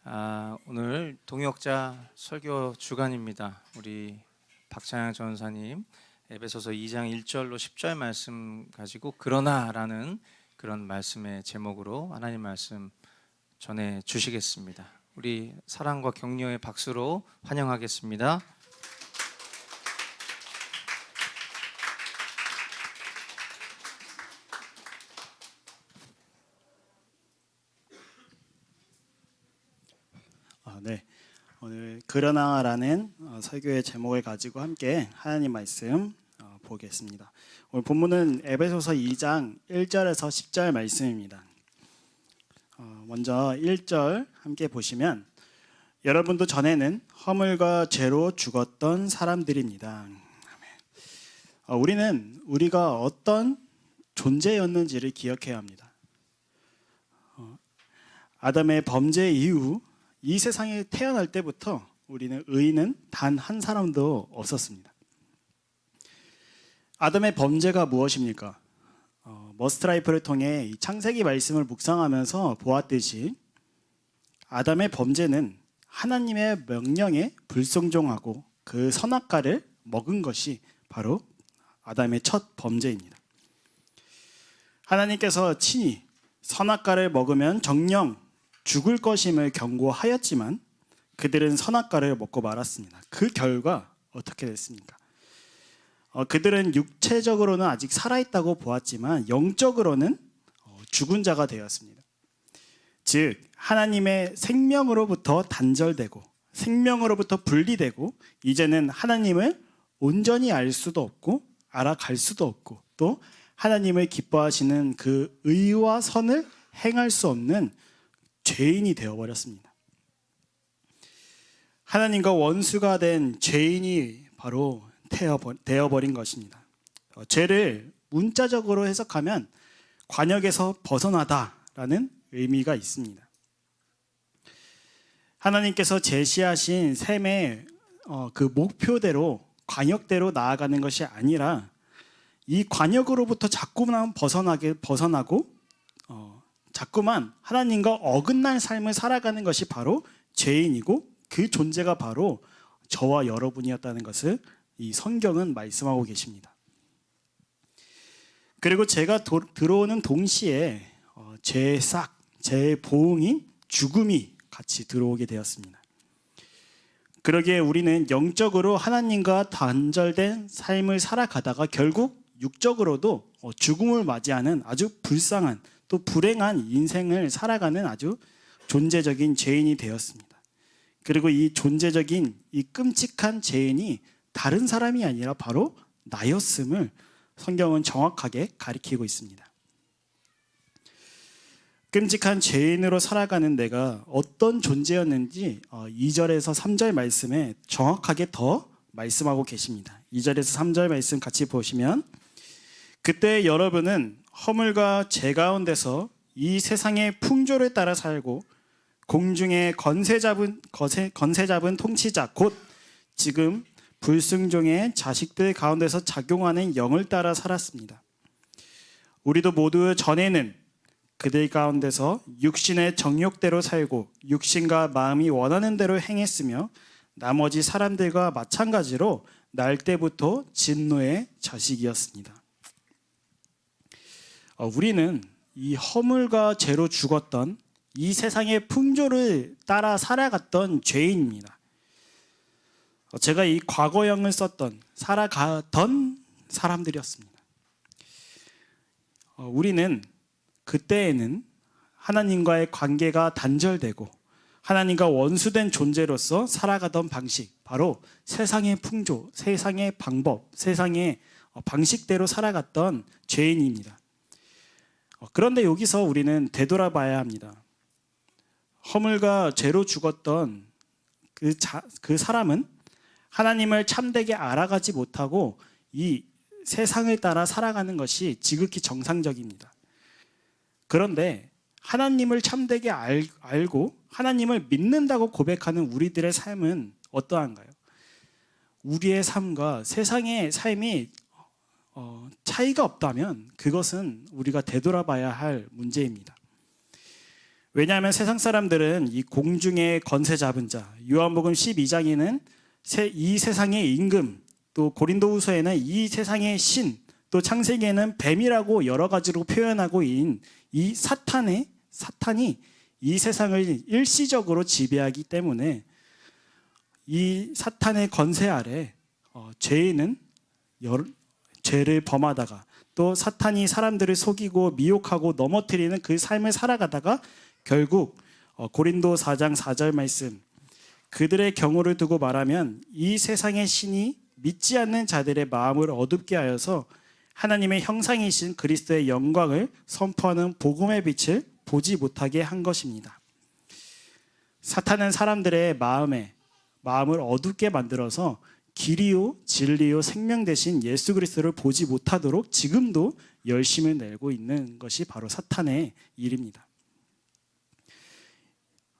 오늘 동역자 설교 주간입니다. 우리 박찬양 전사님 에베소서 2장 1절로 10절 말씀 가지고 그러나라는 그런 말씀의 제목으로 하나님 말씀 전해 주시겠습니다. 우리 사랑과 격려의 박수로 환영하겠습니다. 네, 오늘 그러나라는 설교의 제목을 가지고 함께 하나님 말씀 보겠습니다. 오늘 본문은 에베소서 2장 1절에서 10절 말씀입니다. 먼저 1절 함께 보시면 여러분도 전에는 허물과 죄로 죽었던 사람들입니다. 우리는 우리가 어떤 존재였는지를 기억해야 합니다. 아담의 범죄 이후 이 세상에 태어날 때부터 우리는 의인은 단 한 사람도 없었습니다. 아담의 범죄가 무엇입니까? 머스트라이프를 통해 이 창세기 말씀을 묵상하면서 보았듯이 아담의 범죄는 하나님의 명령에 불순종하고 그 선악과를 먹은 것이 바로 아담의 첫 범죄입니다. 하나님께서 친히 선악과를 먹으면 정령 죽을 것임을 경고하였지만 그들은 선악과를 먹고 말았습니다. 그 결과 어떻게 됐습니까? 그들은 육체적으로는 아직 살아있다고 보았지만 영적으로는 죽은 자가 되었습니다. 즉 하나님의 생명으로부터 단절되고 생명으로부터 분리되고 이제는 하나님을 온전히 알 수도 없고 알아갈 수도 없고 또 하나님을 기뻐하시는 그 의와 선을 행할 수 없는 죄인이 되어버렸습니다. 하나님과 원수가 된 죄인이 바로 되어버린 것입니다. 죄를 문자적으로 해석하면 관역에서 벗어나다라는 의미가 있습니다. 하나님께서 제시하신 삶의 그 목표대로 관역대로 나아가는 것이 아니라 이 관역으로부터 자꾸만 벗어나고 자꾸만 하나님과 어긋난 삶을 살아가는 것이 바로 죄인이고 그 존재가 바로 저와 여러분이었다는 것을 이 성경은 말씀하고 계십니다. 그리고 제가 들어오는 동시에 죄의 싹, 죄의 보응인 죽음이 같이 들어오게 되었습니다. 그러기에 우리는 영적으로 하나님과 단절된 삶을 살아가다가 결국 육적으로도 죽음을 맞이하는 아주 불쌍한 또 불행한 인생을 살아가는 아주 존재적인 죄인이 되었습니다. 그리고 이 존재적인 이 끔찍한 죄인이 다른 사람이 아니라 바로 나였음을 성경은 정확하게 가리키고 있습니다. 끔찍한 죄인으로 살아가는 내가 어떤 존재였는지 2절에서 3절 말씀에 정확하게 더 말씀하고 계십니다. 2절에서 3절 말씀 같이 보시면 그때 여러분은 허물과 죄 가운데서 이 세상의 풍조를 따라 살고 공중의 권세 잡은 통치자 곧 지금 불순종의 자식들 가운데서 작용하는 영을 따라 살았습니다. 우리도 모두 전에는 그들 가운데서 육신의 정욕대로 살고 육신과 마음이 원하는 대로 행했으며 나머지 사람들과 마찬가지로 날 때부터 진노의 자식이었습니다. 우리는 이 허물과 죄로 죽었던 이 세상의 풍조를 따라 살아갔던 죄인입니다. 제가 이 과거형을 썼던 살아가던 사람들이었습니다. 우리는 그때에는 하나님과의 관계가 단절되고 하나님과 원수된 존재로서 살아가던 방식, 바로 세상의 풍조, 세상의 방법, 세상의 방식대로 살아갔던 죄인입니다. 그런데 여기서 우리는 되돌아봐야 합니다. 허물과 죄로 죽었던 그 사람은 하나님을 참되게 알아가지 못하고 이 세상을 따라 살아가는 것이 지극히 정상적입니다. 그런데 하나님을 참되게 알고 하나님을 믿는다고 고백하는 우리들의 삶은 어떠한가요? 우리의 삶과 세상의 삶이 차이가 없다면 그것은 우리가 되돌아봐야 할 문제입니다. 왜냐하면 세상 사람들은 이 공중의 권세 잡은 자, 요한복음 12장에는 이 세상의 임금, 또 고린도후서에는 이 세상의 신, 또 창세기에는 뱀이라고 여러 가지로 표현하고 있는 이 사탄이 이 세상을 일시적으로 지배하기 때문에 이 사탄의 권세 아래 죄인은 죄를 범하다가 또 사탄이 사람들을 속이고 미혹하고 넘어뜨리는 그 삶을 살아가다가 결국 고린도 4장 4절 말씀, 그들의 경우를 두고 말하면 이 세상의 신이 믿지 않는 자들의 마음을 어둡게 하여서 하나님의 형상이신 그리스도의 영광을 선포하는 복음의 빛을 보지 못하게 한 것입니다. 사탄은 사람들의 마음을 어둡게 만들어서 길이요 진리요 생명 되신 예수 그리스도를 보지 못하도록 지금도 열심을 내고 있는 것이 바로 사탄의 일입니다.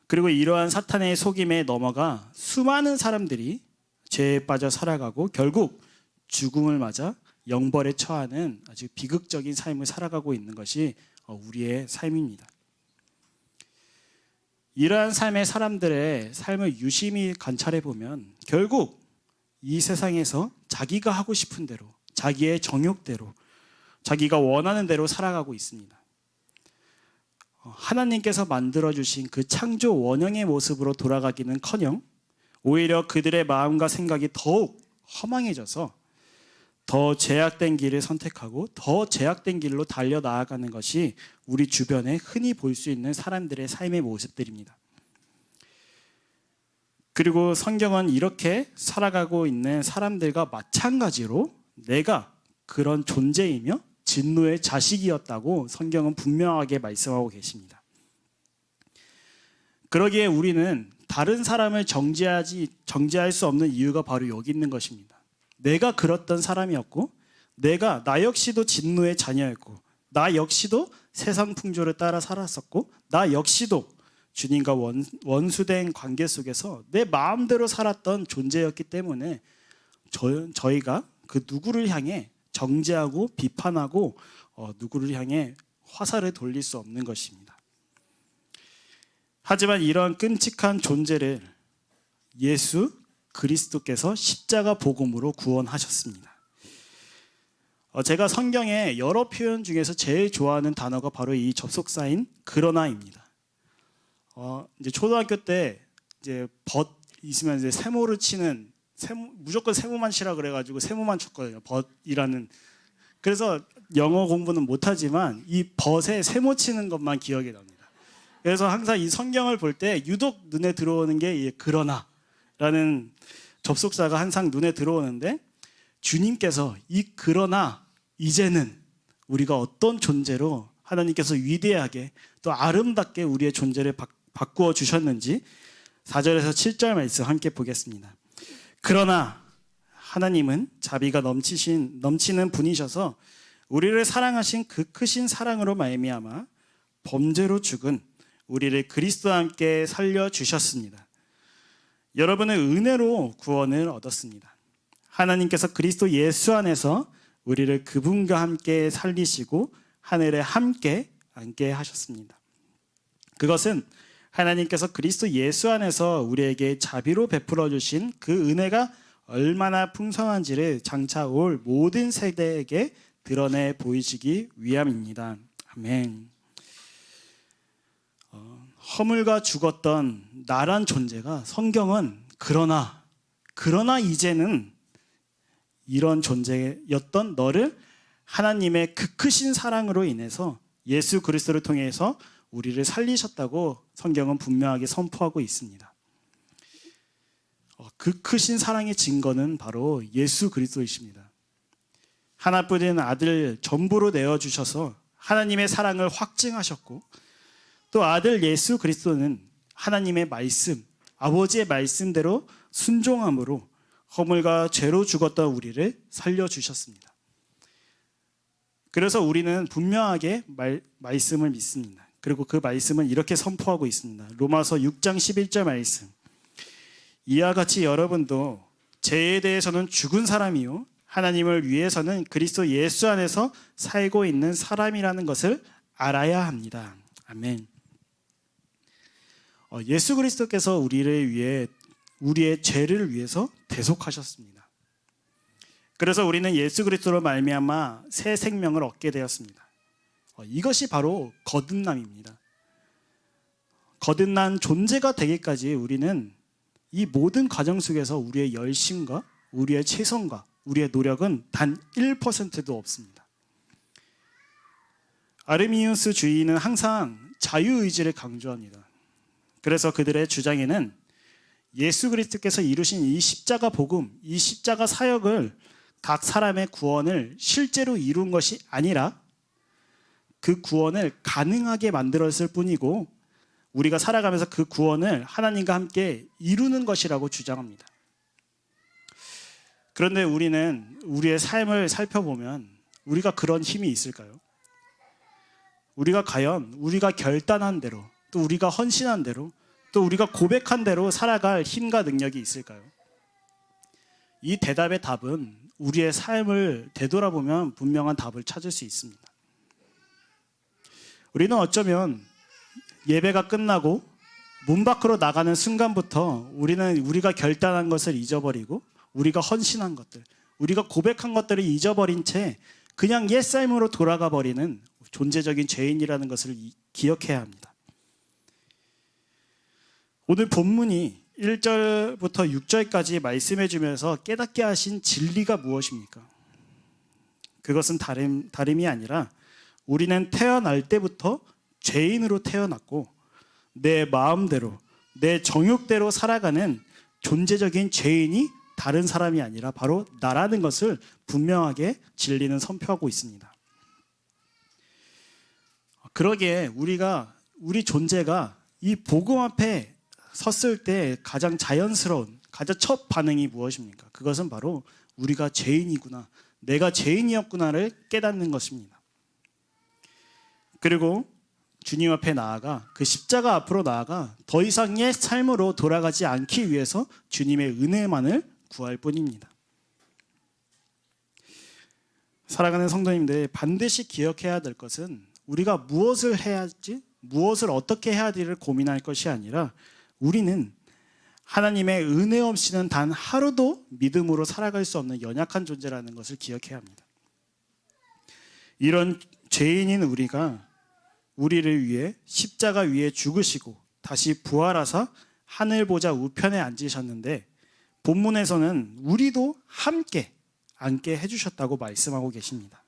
그리고 이러한 사탄의 속임에 넘어가 수많은 사람들이 죄에 빠져 살아가고 결국 죽음을 맞아 영벌에 처하는 아주 비극적인 삶을 살아가고 있는 것이 우리의 삶입니다. 이러한 삶의 사람들의 삶을 유심히 관찰해 보면 결국 이 세상에서 자기가 하고 싶은 대로, 자기의 정욕대로, 자기가 원하는 대로 살아가고 있습니다. 하나님께서 만들어주신 그 창조 원형의 모습으로 돌아가기는커녕 오히려 그들의 마음과 생각이 더욱 허망해져서 더 죄악된 길을 선택하고 더 죄악된 길로 달려나아가는 것이 우리 주변에 흔히 볼 수 있는 사람들의 삶의 모습들입니다. 그리고 성경은 이렇게 살아가고 있는 사람들과 마찬가지로 내가 그런 존재이며 진노의 자식이었다고 성경은 분명하게 말씀하고 계십니다. 그러기에 우리는 다른 사람을 정죄할 수 없는 이유가 바로 여기 있는 것입니다. 내가 그랬던 사람이었고 나 역시도 진노의 자녀였고 나 역시도 세상 풍조를 따라 살았었고 나 역시도 주님과 원수된 관계 속에서 내 마음대로 살았던 존재였기 때문에 저희가 그 누구를 향해 정죄하고 비판하고 누구를 향해 화살을 돌릴 수 없는 것입니다. 하지만 이러한 끔찍한 존재를 예수 그리스도께서 십자가 복음으로 구원하셨습니다. 제가 성경의 여러 표현 중에서 제일 좋아하는 단어가 바로 이 접속사인 그러나입니다. 이제 초등학교 때 이제 벗 있으면 이제 세모를 치는 무조건 세모만 치라 그래가지고 세모만 쳤거든요. 벗이라는. 그래서 영어 공부는 못하지만 이 벗에 세모 치는 것만 기억이 납니다. 그래서 항상 이 성경을 볼 때 유독 눈에 들어오는 게 이 그러나라는 접속사가 항상 눈에 들어오는데 주님께서 이 그러나 이제는 우리가 어떤 존재로 하나님께서 위대하게 또 아름답게 우리의 존재를 바꾸어 주셨는지 4절에서 7절 말씀 함께 보겠습니다. 그러나 하나님은 자비가 넘치는 분이셔서 우리를 사랑하신 그 크신 사랑으로 말미암아 범죄로 죽은 우리를 그리스도와 함께 살려주셨습니다. 여러분은 은혜로 구원을 얻었습니다. 하나님께서 그리스도 예수 안에서 우리를 그분과 함께 살리시고 하늘에 함께 앉게 하셨습니다. 그것은 하나님께서 그리스도 예수 안에서 우리에게 자비로 베풀어 주신 그 은혜가 얼마나 풍성한지를 장차 올 모든 세대에게 드러내 보이시기 위함입니다. 아멘. 허물과 죽었던 나란 존재가 성경은 그러나 이제는 이런 존재였던 너를 하나님의 그 크신 사랑으로 인해서 예수 그리스도를 통해서 우리를 살리셨다고 성경은 분명하게 선포하고 있습니다. 그 크신 사랑의 증거는 바로 예수 그리스도이십니다. 하나뿐인 아들 전부로 내어주셔서 하나님의 사랑을 확증하셨고 또 아들 예수 그리스도는 하나님의 말씀, 아버지의 말씀대로 순종함으로 허물과 죄로 죽었던 우리를 살려주셨습니다. 그래서 우리는 분명하게 말씀을 믿습니다. 그리고 그 말씀은 이렇게 선포하고 있습니다. 로마서 6장 11절 말씀. 이와 같이 여러분도 죄에 대해서는 죽은 사람이요 하나님을 위해서는 그리스도 예수 안에서 살고 있는 사람이라는 것을 알아야 합니다. 아멘. 예수 그리스도께서 우리를 위해 우리의 죄를 위해서 대속하셨습니다. 그래서 우리는 예수 그리스도로 말미암아 새 생명을 얻게 되었습니다. 이것이 바로 거듭남입니다. 거듭난 존재가 되기까지 우리는 이 모든 과정 속에서 우리의 열심과 우리의 최선과 우리의 노력은 단 1%도 없습니다. 아르미우스 주의는 항상 자유의지를 강조합니다. 그래서 그들의 주장에는 예수 그리스도께서 이루신 이 십자가 복음, 이 십자가 사역을 각 사람의 구원을 실제로 이룬 것이 아니라 그 구원을 가능하게 만들었을 뿐이고 우리가 살아가면서 그 구원을 하나님과 함께 이루는 것이라고 주장합니다. 그런데 우리는 우리의 삶을 살펴보면 우리가 그런 힘이 있을까요? 우리가 과연 우리가 결단한 대로 또 우리가 헌신한 대로 또 우리가 고백한 대로 살아갈 힘과 능력이 있을까요? 이 대답의 답은 우리의 삶을 되돌아보면 분명한 답을 찾을 수 있습니다. 우리는 어쩌면 예배가 끝나고 문 밖으로 나가는 순간부터 우리는 우리가 결단한 것을 잊어버리고 우리가 헌신한 것들, 우리가 고백한 것들을 잊어버린 채 그냥 옛삶으로 돌아가 버리는 존재적인 죄인이라는 것을 기억해야 합니다. 오늘 본문이 1절부터 6절까지 말씀해 주면서 깨닫게 하신 진리가 무엇입니까? 그것은 다름이 아니라 우리는 태어날 때부터 죄인으로 태어났고 내 마음대로 내 정욕대로 살아가는 존재적인 죄인이 다른 사람이 아니라 바로 나라는 것을 분명하게 진리는 선포하고 있습니다. 그러기에 우리 존재가 이 복음 앞에 섰을 때 가장 자연스러운 가장 첫 반응이 무엇입니까? 그것은 바로 우리가 죄인이구나, 내가 죄인이었구나를 깨닫는 것입니다. 그리고 주님 앞에 나아가 그 십자가 앞으로 나아가 더 이상 옛 삶으로 돌아가지 않기 위해서 주님의 은혜만을 구할 뿐입니다. 살아가는 성도님들, 반드시 기억해야 될 것은 우리가 무엇을 해야 할지, 무엇을 어떻게 해야 될지를 고민할 것이 아니라 우리는 하나님의 은혜 없이는 단 하루도 믿음으로 살아갈 수 없는 연약한 존재라는 것을 기억해야 합니다. 이런 죄인인 우리가 우리를 위해 십자가 위에 죽으시고 다시 부활하사 하늘 보좌 우편에 앉으셨는데 본문에서는 우리도 함께 앉게 해주셨다고 말씀하고 계십니다.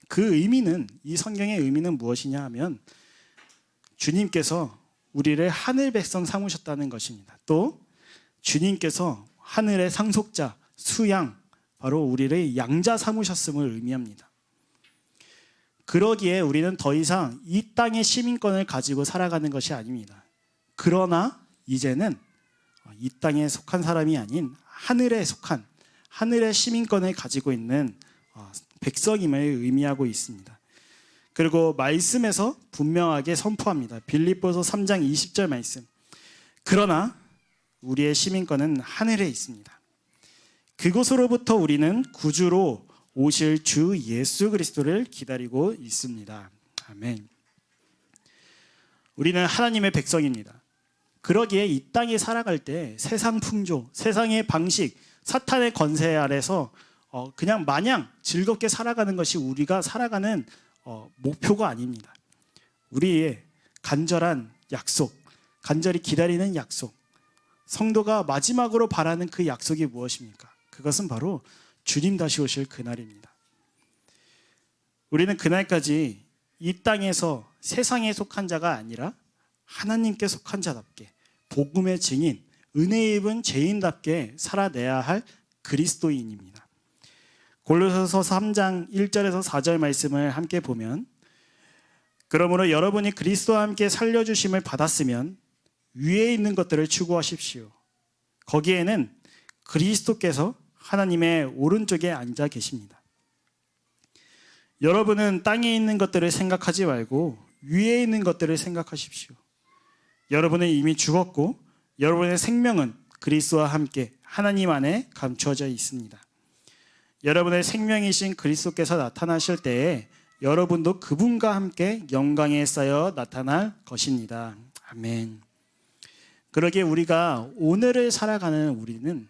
그 의미는, 이 성경의 의미는 무엇이냐 하면 주님께서 우리를 하늘 백성 삼으셨다는 것입니다. 또 주님께서 하늘의 상속자, 수양, 바로 우리를 양자 삼으셨음을 의미합니다. 그러기에 우리는 더 이상 이 땅의 시민권을 가지고 살아가는 것이 아닙니다. 그러나 이제는 이 땅에 속한 사람이 아닌 하늘에 속한, 하늘의 시민권을 가지고 있는 백성임을 의미하고 있습니다. 그리고 말씀에서 분명하게 선포합니다. 빌립보서 3장 20절 말씀. 그러나 우리의 시민권은 하늘에 있습니다. 그곳으로부터 우리는 구주로 오실 주 예수 그리스도를 기다리고 있습니다. 아멘. 우리는 하나님의 백성입니다. 그러기에 이 땅에 살아갈 때 세상 풍조, 세상의 방식, 사탄의 권세 아래서 그냥 마냥 즐겁게 살아가는 것이 우리가 살아가는 목표가 아닙니다. 우리의 간절한 약속, 간절히 기다리는 약속, 성도가 마지막으로 바라는 그 약속이 무엇입니까? 그것은 바로 주님 다시 오실 그날입니다. 우리는 그날까지 이 땅에서 세상에 속한 자가 아니라 하나님께 속한 자답게 복음의 증인, 은혜 입은 죄인답게 살아내야 할 그리스도인입니다. 골로새서 3장 1절에서 4절 말씀을 함께 보면 그러므로 여러분이 그리스도와 함께 살려주심을 받았으면 위에 있는 것들을 추구하십시오. 거기에는 그리스도께서 하나님의 오른쪽에 앉아 계십니다. 여러분은 땅에 있는 것들을 생각하지 말고 위에 있는 것들을 생각하십시오. 여러분은 이미 죽었고 여러분의 생명은 그리스도와 함께 하나님 안에 감추어져 있습니다. 여러분의 생명이신 그리스도께서 나타나실 때에 여러분도 그분과 함께 영광에 쌓여 나타날 것입니다. 아멘. 그러기에 우리가 오늘을 살아가는 우리는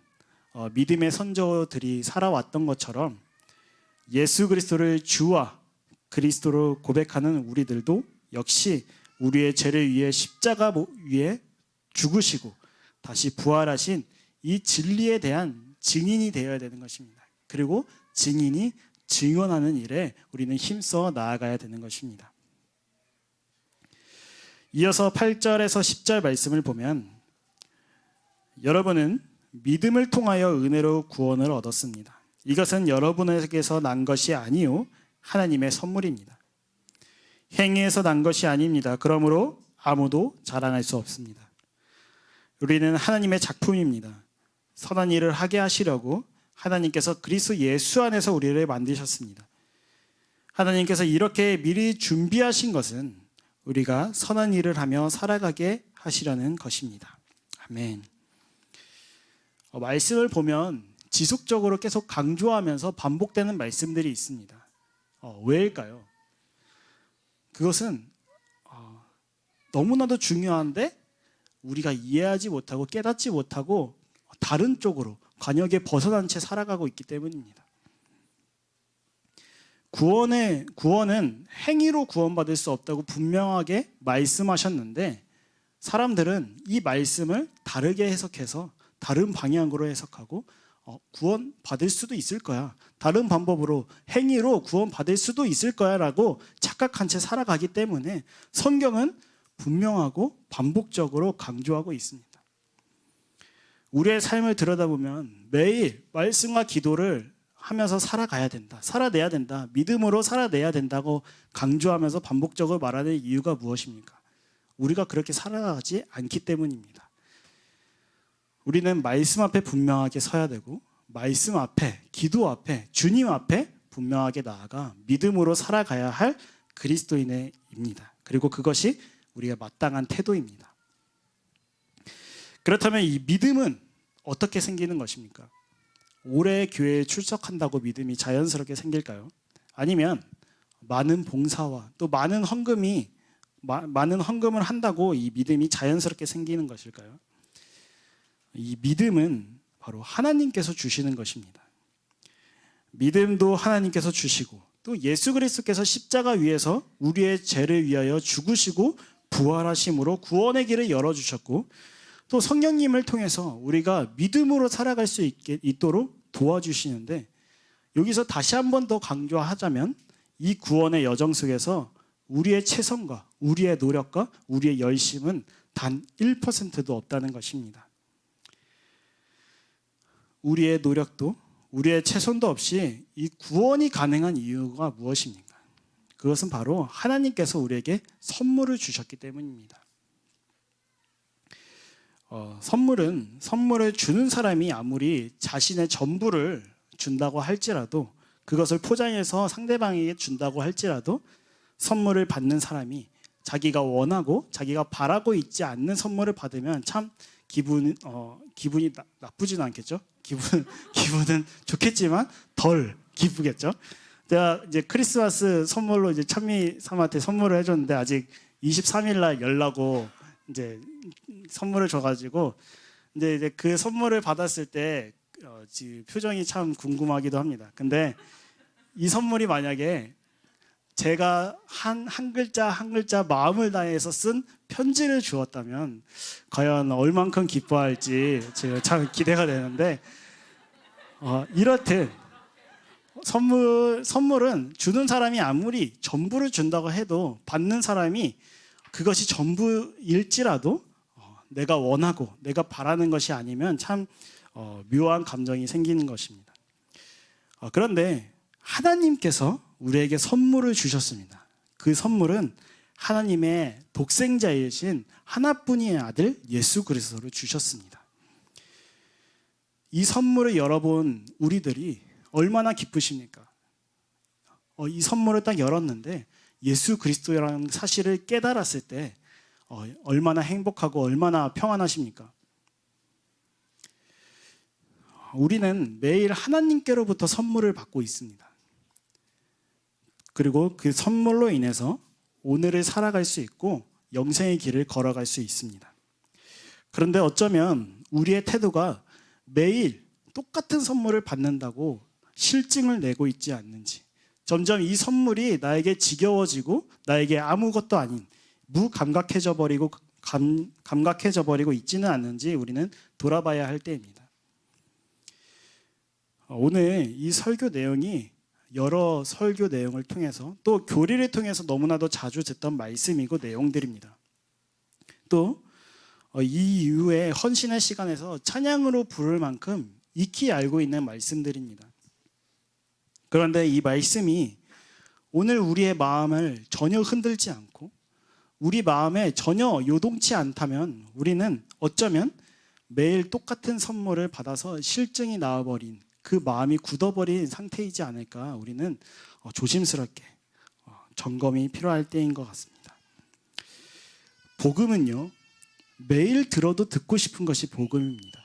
믿음의 선조들이 살아왔던 것처럼 예수 그리스도를 주와 그리스도로 고백하는 우리들도 역시 우리의 죄를 위해 십자가 위에 죽으시고 다시 부활하신 이 진리에 대한 증인이 되어야 되는 것입니다. 그리고 증인이 증언하는 일에 우리는 힘써 나아가야 되는 것입니다. 이어서 8절에서 10절 말씀을 보면 여러분은 믿음을 통하여 은혜로 구원을 얻었습니다. 이것은 여러분에게서 난 것이 아니요 하나님의 선물입니다. 행위에서 난 것이 아닙니다. 그러므로 아무도 자랑할 수 없습니다. 우리는 하나님의 작품입니다. 선한 일을 하게 하시려고 하나님께서 그리스도 예수 안에서 우리를 만드셨습니다. 하나님께서 이렇게 미리 준비하신 것은 우리가 선한 일을 하며 살아가게 하시려는 것입니다. 아멘. 말씀을 보면 지속적으로 계속 강조하면서 반복되는 말씀들이 있습니다. 왜일까요? 그것은 너무나도 중요한데 우리가 이해하지 못하고 깨닫지 못하고 다른 쪽으로 관역에 벗어난 채 살아가고 있기 때문입니다. 구원은 행위로 구원받을 수 없다고 분명하게 말씀하셨는데 사람들은 이 말씀을 다르게 해석해서 다른 방향으로 해석하고 구원받을 수도 있을 거야. 다른 방법으로 행위로 구원받을 수도 있을 거야 라고 착각한 채 살아가기 때문에 성경은 분명하고 반복적으로 강조하고 있습니다. 우리의 삶을 들여다보면 매일 말씀과 기도를 하면서 살아가야 된다. 살아내야 된다. 믿음으로 살아내야 된다고 강조하면서 반복적으로 말하는 이유가 무엇입니까? 우리가 그렇게 살아가지 않기 때문입니다. 우리는 말씀 앞에 분명하게 서야 되고 말씀 앞에, 기도 앞에, 주님 앞에 분명하게 나아가 믿음으로 살아가야 할 그리스도인입니다. 그리고 그것이 우리가 마땅한 태도입니다. 그렇다면 이 믿음은 어떻게 생기는 것입니까? 올해 교회에 출석한다고 믿음이 자연스럽게 생길까요? 아니면 많은 봉사와 또 많은 헌금을 한다고 이 믿음이 자연스럽게 생기는 것일까요? 이 믿음은 바로 하나님께서 주시는 것입니다. 믿음도 하나님께서 주시고 또 예수 그리스도께서 십자가 위에서 우리의 죄를 위하여 죽으시고 부활하심으로 구원의 길을 열어주셨고 또 성령님을 통해서 우리가 믿음으로 살아갈 수 있도록 도와주시는데 여기서 다시 한 번 더 강조하자면 이 구원의 여정 속에서 우리의 최선과 우리의 노력과 우리의 열심은 단 1%도 없다는 것입니다. 우리의 노력도 우리의 최선도 없이 이 구원이 가능한 이유가 무엇입니까? 그것은 바로 하나님께서 우리에게 선물을 주셨기 때문입니다. 선물을 주는 사람이 아무리 자신의 전부를 준다고 할지라도 그것을 포장해서 상대방에게 준다고 할지라도 선물을 받는 사람이 자기가 원하고 자기가 바라고 있지 않는 선물을 받으면 참 기분이 나쁘지는 않겠죠? 기분은 좋겠지만 덜 기쁘겠죠? 제가 이제 크리스마스 선물로 이제 찬미삼한테 선물을 해줬는데 아직 23일 날 열라고 이제 선물을 줘가지고 이제 그 선물을 받았을 때 지금 표정이 참 궁금하기도 합니다. 근데 이 선물이 만약에 제가 한 글자 한 글자 마음을 다해서 쓴 편지를 주었다면 과연 얼만큼 기뻐할지 제가 참 기대가 되는데 이렇듯 선물은 주는 사람이 아무리 전부를 준다고 해도 받는 사람이 그것이 전부일지라도 내가 원하고 내가 바라는 것이 아니면 참 묘한 감정이 생기는 것입니다. 그런데 하나님께서 우리에게 선물을 주셨습니다. 그 선물은 하나님의 독생자이신 하나뿐인 아들 예수 그리스도를 주셨습니다. 이 선물을 열어본 우리들이 얼마나 기쁘십니까? 이 선물을 딱 열었는데 예수 그리스도라는 사실을 깨달았을 때 얼마나 행복하고 얼마나 평안하십니까? 우리는 매일 하나님께로부터 선물을 받고 있습니다. 그리고 그 선물로 인해서 오늘을 살아갈 수 있고 영생의 길을 걸어갈 수 있습니다. 그런데 어쩌면 우리의 태도가 매일 똑같은 선물을 받는다고 실증을 내고 있지 않는지, 점점 이 선물이 나에게 지겨워지고 나에게 아무것도 아닌 무감각해져 버리고 감각해져 버리고 있지는 않는지 우리는 돌아봐야 할 때입니다. 오늘 이 설교 내용이 여러 설교 내용을 통해서 또 교리를 통해서 너무나도 자주 듣던 말씀이고 내용들입니다. 또 이 이후에 헌신의 시간에서 찬양으로 부를 만큼 익히 알고 있는 말씀들입니다. 그런데 이 말씀이 오늘 우리의 마음을 전혀 흔들지 않고 우리 마음에 전혀 요동치 않다면 우리는 어쩌면 매일 똑같은 선물을 받아서 실증이 나와버린, 그 마음이 굳어버린 상태이지 않을까, 우리는 조심스럽게 점검이 필요할 때인 것 같습니다. 복음은요, 매일 들어도 듣고 싶은 것이 복음입니다.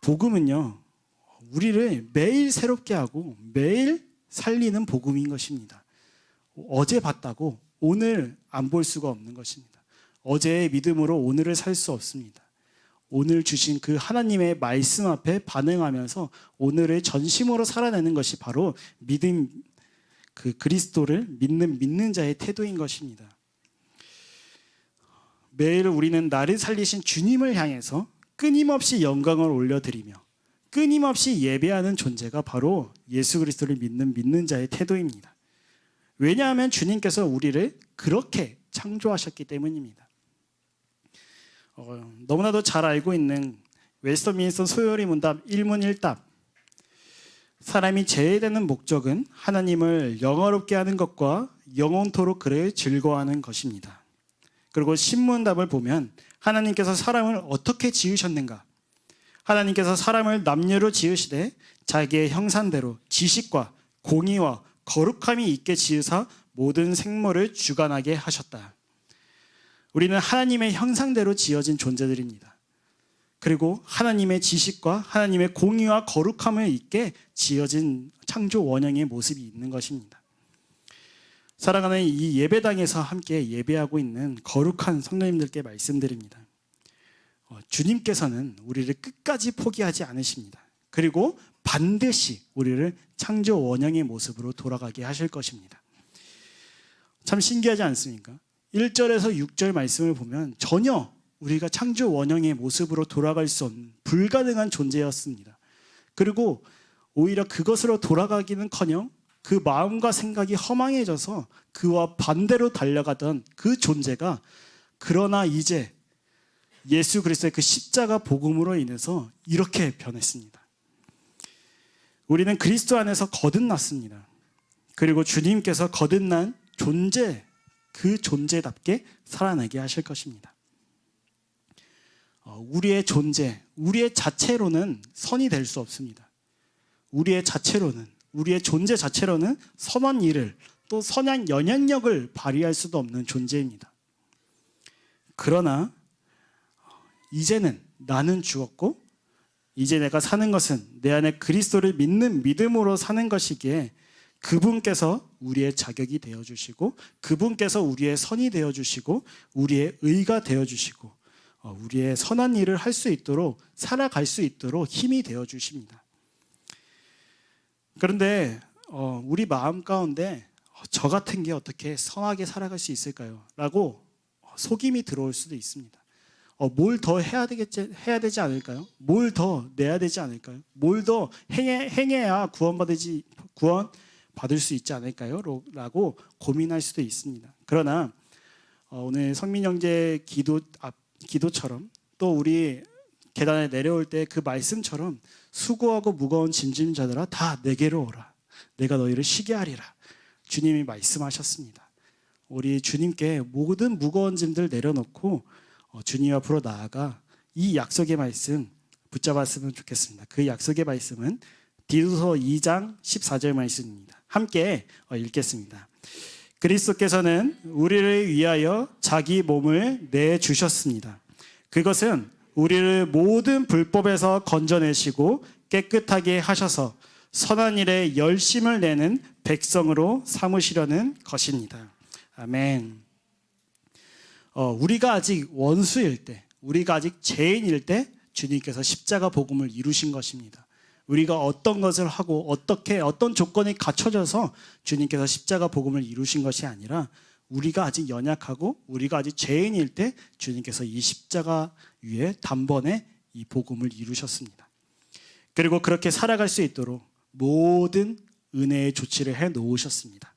복음은요, 우리를 매일 새롭게 하고 매일 살리는 복음인 것입니다. 어제 봤다고 오늘 안 볼 수가 없는 것입니다. 어제의 믿음으로 오늘을 살 수 없습니다. 오늘 주신 그 하나님의 말씀 앞에 반응하면서 오늘을 전심으로 살아내는 것이 바로 믿음, 그 그리스도를 믿는 자의 태도인 것입니다. 매일 우리는 나를 살리신 주님을 향해서 끊임없이 영광을 올려드리며 끊임없이 예배하는 존재가 바로 예수 그리스도를 믿는 자의 태도입니다. 왜냐하면 주님께서 우리를 그렇게 창조하셨기 때문입니다. 너무나도 잘 알고 있는 웨스터민스터 소요리 문답 1문 1답. 사람이 제외되는 목적은 하나님을 영화롭게 하는 것과 영원토록 그를 즐거워하는 것입니다. 그리고 신문답을 보면 하나님께서 사람을 어떻게 지으셨는가? 하나님께서 사람을 남녀로 지으시되 자기의 형상대로 지식과 공의와 거룩함이 있게 지으사 모든 생물을 주관하게 하셨다. 우리는 하나님의 형상대로 지어진 존재들입니다. 그리고 하나님의 지식과 하나님의 공의와 거룩함을 있게 지어진 창조 원형의 모습이 있는 것입니다. 사랑하는 이 예배당에서 함께 예배하고 있는 거룩한 성도님들께 말씀드립니다. 주님께서는 우리를 끝까지 포기하지 않으십니다. 그리고 반드시 우리를 창조 원형의 모습으로 돌아가게 하실 것입니다. 참 신기하지 않습니까? 1절에서 6절 말씀을 보면 전혀 우리가 창조 원형의 모습으로 돌아갈 수 없는 불가능한 존재였습니다. 그리고 오히려 그것으로 돌아가기는커녕 그 마음과 생각이 허망해져서 그와 반대로 달려가던 그 존재가 그러나 이제 예수 그리스도의 그 십자가 복음으로 인해서 이렇게 변했습니다. 우리는 그리스도 안에서 거듭났습니다. 그리고 주님께서 거듭난 존재, 그 존재답게 살아나게 하실 것입니다. 우리의 존재, 우리의 자체로는 선이 될 수 없습니다. 우리의 자체로는, 우리의 존재 자체로는 선한 일을 또 선한 영향력을 발휘할 수도 없는 존재입니다. 그러나 이제는 나는 죽었고 이제 내가 사는 것은 내 안에 그리스도를 믿는 믿음으로 사는 것이기에 그분께서 우리의 자격이 되어주시고 그분께서 우리의 선이 되어주시고 우리의 의가 되어주시고 우리의 선한 일을 할 수 있도록 살아갈 수 있도록 힘이 되어주십니다. 그런데 우리 마음 가운데 저 같은 게 어떻게 선하게 살아갈 수 있을까요? 라고 속임이 들어올 수도 있습니다. 뭘 더 해야 되지 않을까요? 뭘 더 내야 되지 않을까요? 뭘 더 행해야 구원받을 수 있지 않을까요? 라고 고민할 수도 있습니다. 그러나 오늘 성민 형제 기도처럼 또 우리 계단에 내려올 때 그 말씀처럼 수고하고 무거운 짐진 자들아 다 내게로 오라. 내가 너희를 쉬게 하리라. 주님이 말씀하셨습니다. 우리 주님께 모든 무거운 짐들 내려놓고 주님 앞으로 나아가 이 약속의 말씀 붙잡았으면 좋겠습니다. 그 약속의 말씀은 디도서 2장 14절 말씀입니다. 함께 읽겠습니다. 그리스도께서는 우리를 위하여 자기 몸을 내주셨습니다. 그것은 우리를 모든 불법에서 건져내시고 깨끗하게 하셔서 선한 일에 열심을 내는 백성으로 삼으시려는 것입니다. 아멘. 우리가 아직 원수일 때, 우리가 아직 죄인일 때 주님께서 십자가 복음을 이루신 것입니다. 우리가 어떤 것을 하고 어떤 조건이 갖춰져서 주님께서 십자가 복음을 이루신 것이 아니라 우리가 아직 연약하고 우리가 아직 죄인일 때 주님께서 이 십자가 위에 단번에 이 복음을 이루셨습니다. 그리고 그렇게 살아갈 수 있도록 모든 은혜의 조치를 해 놓으셨습니다.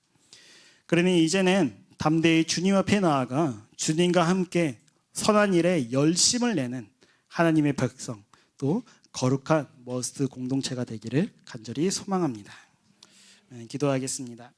그러니 이제는 담대히 주님 앞에 나아가 주님과 함께 선한 일에 열심을 내는 하나님의 백성, 또 거룩한 머스트 공동체가 되기를 간절히 소망합니다. 기도하겠습니다.